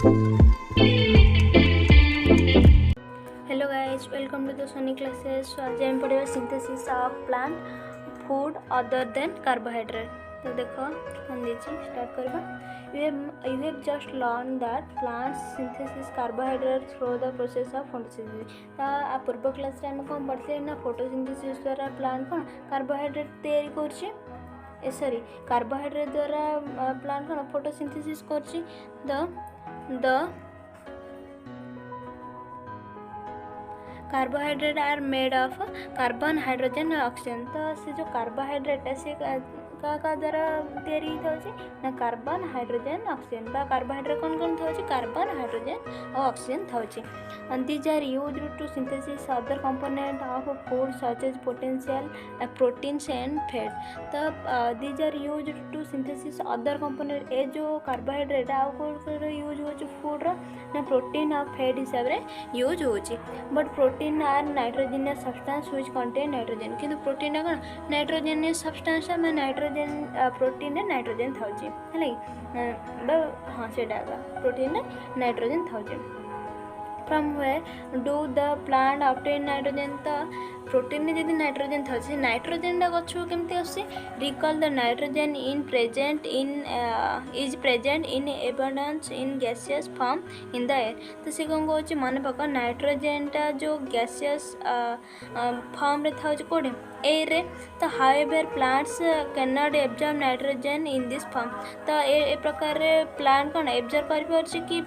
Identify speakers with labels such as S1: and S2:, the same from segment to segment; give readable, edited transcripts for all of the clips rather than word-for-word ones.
S1: Hello guys, welcome to the Sony classes. So आज हम पढ़ेगा synthesis of plant food other than carbohydrate. तो देखो हम दीजिए स्टार्ट करवा. You have just learned that plants synthesis carbohydrates through the process of photosynthesis. ता आ पूर्व क्लास रे हम कोन पढ़ते ना photosynthesis द्वारा प्लांट कोन कार्बोहाइड्रेट तैयारी करछि. सॉरी कार्बोहाइड्रेट द्वारा प्लांट कोन फोटोसिंथेसिस करछि. The carbohydrate are made of carbon hydrogen oxygen. तो से जो कार्बोहाइड्रेट है से का द्वारा तैयारी होछि ना कार्बन हाइड्रोजन ऑक्सीजन. बा कार्बोहाइड्रेट कौन कौन होछि कार्बन हाइड्रोजन और ऑक्सीजन होछि. These are used to synthesize other component of food such as potential proteins and fat. तो these are used to synthesize other component. ए जो कार्बोहाइड्रेट आउ कोन यूज होछि फूड रो ना प्रोटीन और फैट हिसाब रे यूज होछि. But protein are nitrogenous substance which contain nitrogen. किंतु प्रोटीन कोन नाइट्रोजनियस सब्सटेंस में नाइट्रोजन प्रोटीन रे नाइट्रोजन थाउछि हलै. हाँ सेटा प्रोटीन रे नाइट्रोजन थाउछि. From where do the plant obtain nitrogen? तो प्रोटीन में यदि नाइट्रोजन था नाइट्रोजन गछ केमती आसी. Recall the nitrogen is present in abundance in gaseous form in the air. तो से कौन कहूँ मन पका नाइट्रोजन टा जो गैसियस फॉर्म रे था कोड़े एयर रे. तो however plants can not absorb nitrogen in this form. तो ए प्रकार प्लांट कौन एब्जॉर्ब कर पारछि कि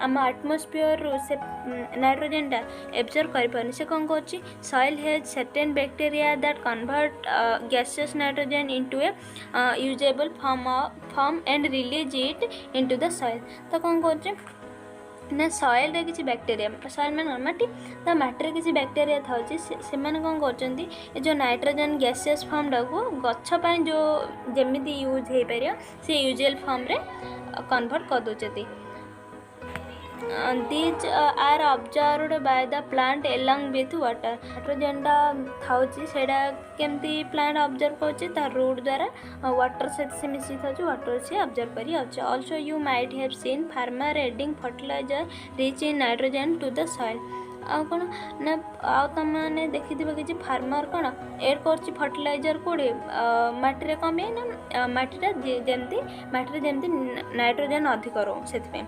S1: आम आटमोस्फियर से नाइट्रोजन टा एब्जॉर्ब कर पारनि. से कौन कहछि soil has certain bacteria that convert gaseous nitrogen into a usable form and release it into the soil. तो कौन कहछि ना सॉइल रे किसी बैक्टेरिया सॉइल में माटी तो माटी रे किसी बैक्टेरिया थाउछि से माने कौन करछंती ए जो नाइट्रोजन गैसियस फॉर्म डाको गच्छ पय जो जेमिति यूज हे परियो से यूजुअल फॉर्म रे कन्वर्ट कर दोचती. These are observed by the plant along with water. Nitrogen थाउछि सेडा केमती प्लांट ऑब्जर्व करछि ता रूट द्वारा वाटर से मिसी थाउछि वाटर से ऑब्जर्व करी आछि. Also you might have seen farmer adding fertiliser rich in nitrogen to the soil. आ कौन ना आ तमाने देखि कि फार्मर कौन एड करछि फर्टिलाइजर कोड़े माटी रे कमे ना माटीटा जेमती माटी रे जेमती नाइट्रोजन अधिक रो सेथपे.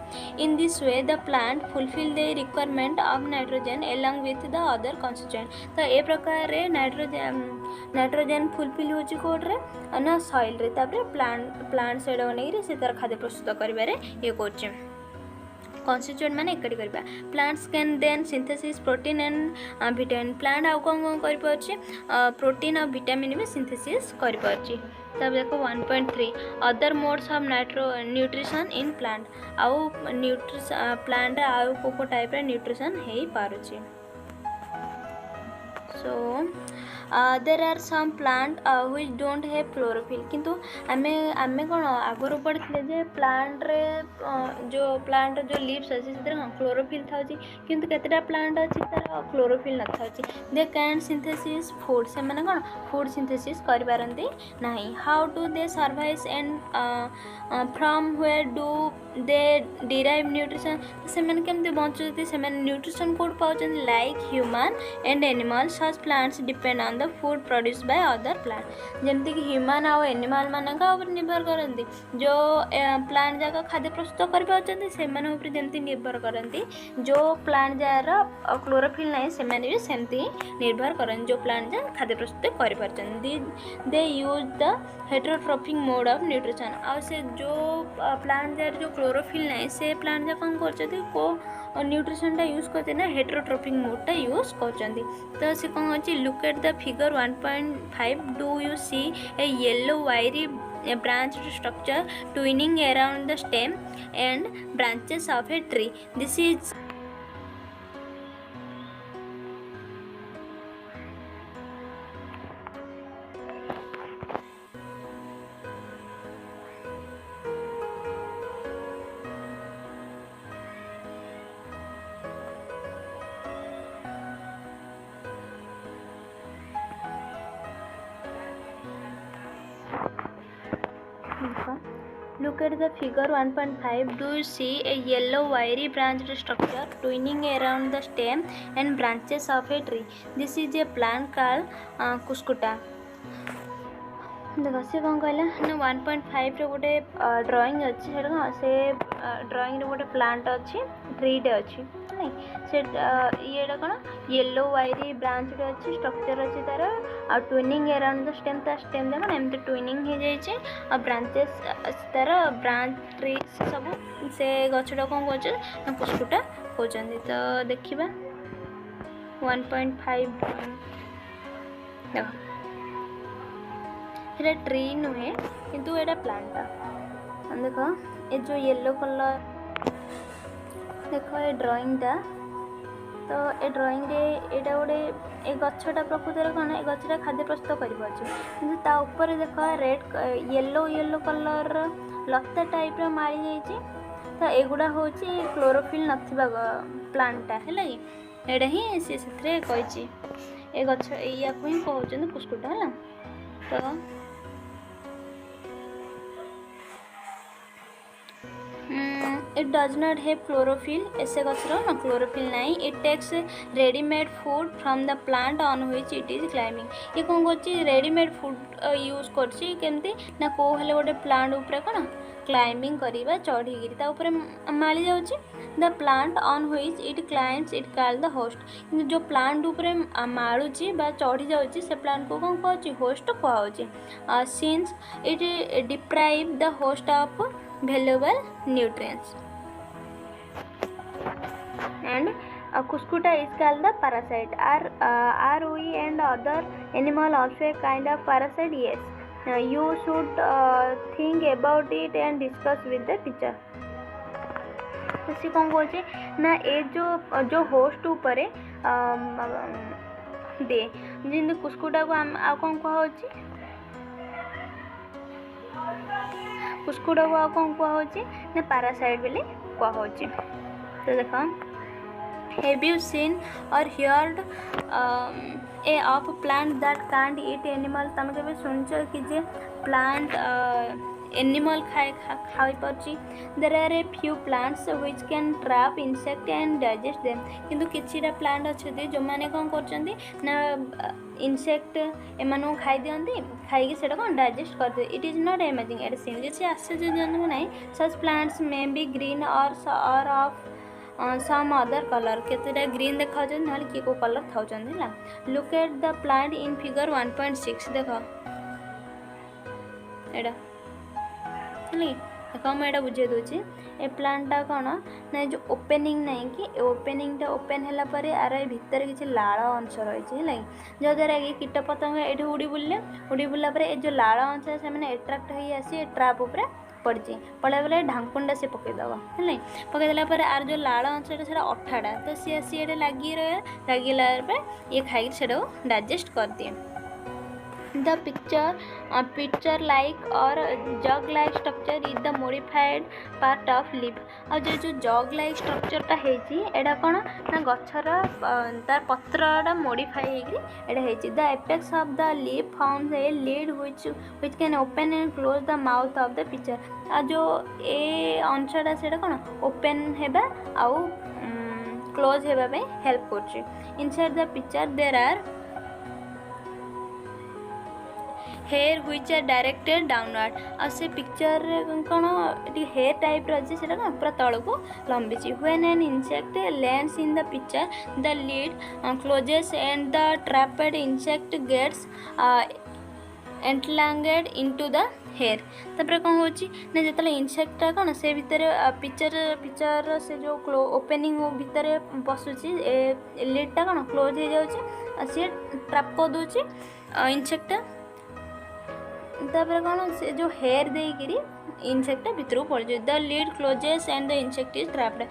S1: In this way the plant fulfil the requirement of nitrogen along with the other constituent. तो ए प्रकार रे नाइट्रोजन फुलफिल होछि कोड रे ना सॉइल रे तापर प्लांट सेडा नै रे से तर खाद्य प्रस्तुत करिबारे ये करछि. constituent माने एकडी करबा. Plants can then synthesis protein and vitamin. Plant आउ कौन कर पारछि प्रोटीन और विटामिन में सिंथेसिस कर पारछि. तब देखो 1.3 other modes of nutrition in plant. आउ प्लांट आउ को टाइप रे न्यूट्रिशन हे पारछि. So there are some plant which don't have chlorophyll. किंतु आमे कौन आगुरी पढ़ी जे प्लांट रे जो प्लांट जो लीव्स अच्छे से क्लोरोफिल था किंतु केतेटा प्लांट अच्छी तार क्लोरोफिल न था. दे कैन सिंथेसिस फूड से माने कौन फूड सिंथेसिस कर पारंती नहीं. How do they survive and from where do they derive nutrition. से माने केमते बंचुती से माने न्यूट्रिशन कोड पाउछन like human and animal. Such plants depend on the food produce by other plant. जमती कि ह्यूमन आउ एनिमल मानक ऊपर निर्भर करती जो प्लांट जाक खाद्य प्रस्तुत कर पाउछन से माने ऊपर जमती निर्भर करती. जो प्लांट जार क्लोरोफिल नहीं से माने भी सेमती निर्भर करन जो प्लांट जा खाद्य प्रस्तुत कर पारछन. They use the heterotrophic mode of nutrition. आ से जो प्लांट जार जो क्लोरोफिल नहीं से प्लांट जा कौन करछथि को न्यूट्रिशन टा यूज करते ना हेटेरोट्रोफिक मोड टा यूज करछथि. तो से कौन अछि look at the figure 1.5. Do you see a yellow wiry branch structure twining around the stem and branches of a tree. This is Look at the figure 1.5. Do you see a yellow wiry branched structure twining around the stem and branches of a tree? This is a plant called Cuscuta. देख सी कौन कहला ना 1.5 रे गोटे drawing अच्छी से कौन से ड्राइंग रे गोटे प्लांट अच्छी ट्रीटे अच्छी नहीं से ये कौन येलो वायरी ब्रांच अच्छी स्ट्रक्चर अच्छी तार आ ट्विनिंग अराउंड द स्टेम ता स्टेम देखो एमती ट्विनिंग हो जाइए आ ब्रांचेस तार ब्रांच ट्री सब से गछटा कौन कहते पुष्कुटा कहते तो देखा 1.5 देख ये ट्री नुहे किंतु एटा प्लांटा देख ये जो येलो कलर देख ये ड्राइंगटा तो ये ड्राइंग रे एटा गोटे ए गछटा प्रकृतिर कौन ए गछटा खाद्य प्रस्तुत कर ता ऊपर देख रेड येलो येलो कलर लता टाइप रो मारी जाइए तो एगुड़ा हूँ क्लोरोफिल नथिबा प्लांटा है एटा ही सी से कही ए गछ या ही कहते पुष्कुटा है तो it does not have chlorophyll ऐसे गछरो ना chlorophyll नहीं it takes ready-made food from the plant on which it is climbing ये कौन करछि ready-made food यूज करछि केमती ना को हेले गोटे प्लांट ऊपर कोन क्लाइंबिंग करिबा चढ़ी गिरी ता ऊपर माली जाउछि the plant on which it climbs it called the host किंतु जो प्लांट ऊपर मारुछि बा चढ़ी जाउछि से प्लांट को कौन कहछि host कहउछि since it deprive the host of valuable nutrients and Cuscuta is called the parasite. Are we and other animal also a kind of parasite? Yes. You should think about it and discuss with the teacher. सी कौन कहे ना ए जो host ऊपर दे जिंद कुस्कुटा को आ कौन कह कुस्कुटा को आ कौन कह ना पैरासाइट बोली कह तो देख have you seen or heard a of plant that can't eat animal तम के सुनच कि जे प्लांट एनिमल खाई पार्ची there are a few plants which can trap insect and digest them किंतु किछिटा प्लांट अच्छे जो मैंने कौन करचंदी ना इंसेक्ट एमानु खाई दियंती खाई सेटा कौन डाइजेस्ट कर दे it is not amazing at seen किछि आश्चर्यजनक नहीं such plants may be green or of some other color केतेटा ग्रीन देखा जन नाले की को कलर थाउ जन ला look at the plant in figure 1.6 देखो एडा नहीं देखो मैं एडा बुझे दोची ए प्लांटा कौन ना जो ओपनिंग नहीं कि ओपनिंगटा ओपन होला परे आर भीतर किछि लाळ अंश रही है जो द्वारा कि कीट पतंग एठी उड़ी बुल्ला परे ए जो लाळ अंश से माने अट्रैक्ट होई आसी ट्रैप ऊपर पड़ी पड़ा बेले ढांकुंडा से पकईदब है पकईदेला आर जो लाड़ अंशटा से अठाटा तो सी आसी लगी रहे लगिला ये खाई से डाइजेस्ट कर दिए the pitcher like or jug like structure is the modified part of leaf और जो जग लाइक स्ट्रक्चरटा एटा कौन ना गछर तार पत्रटा मोडिफाई होगी the apex of the leaf forms a lid which can open and close the mouth of the pitcher आ जो ए अंशटा से कौन ओपन हेबा आउ क्लोज हेबा पे हेल्प करछि inside the pitcher there are hair which are directed downward आ से पिक्चर कौन हेयर टाइप रही है पूरा तल को लंबी when an insect lands in the pitcher the lid closes and the trapped insect gets entangled into the hair तापर कौन हो जो इनसेक्टा कौन से भितर पिक्चर से जो ओपनिंग भितर पशुची लीडटा कौन क्लोज हो जाऊँगी सी ट्रैप कर दूची इनसेक्टा तापर कौन से जो हेयर देकरी इनसेक्टा भितर पड़ जाए the lid closes and the insect is trapped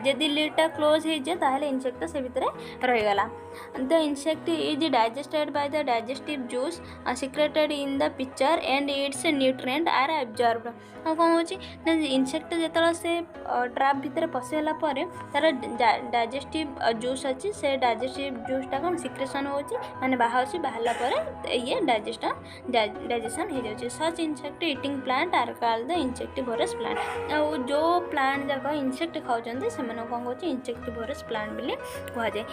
S1: जदि लीडटा क्लोज हो जाए ताहले इनसेक्ट से भितर रहीगला the insect is digested by the digestive juice secreted in the pitcher and its nutrient are absorbed आ कौन हो इनसेक्ट जो से ट्रैप भितर पशिगला तार डाइजेस्टिव जूस अच्छी से डाइजेस्टिव जूसटा कौन सिक्रेशन हो माने बाहर बाहरला ये डाइजेशन हो जाए such insect eating plant are called the insectivorous plant. आ जो प्लांट जाक इंसेक्ट खाऊँ से कौन कौन इंसेक्टिवोरस प्लांट बोली कहुए।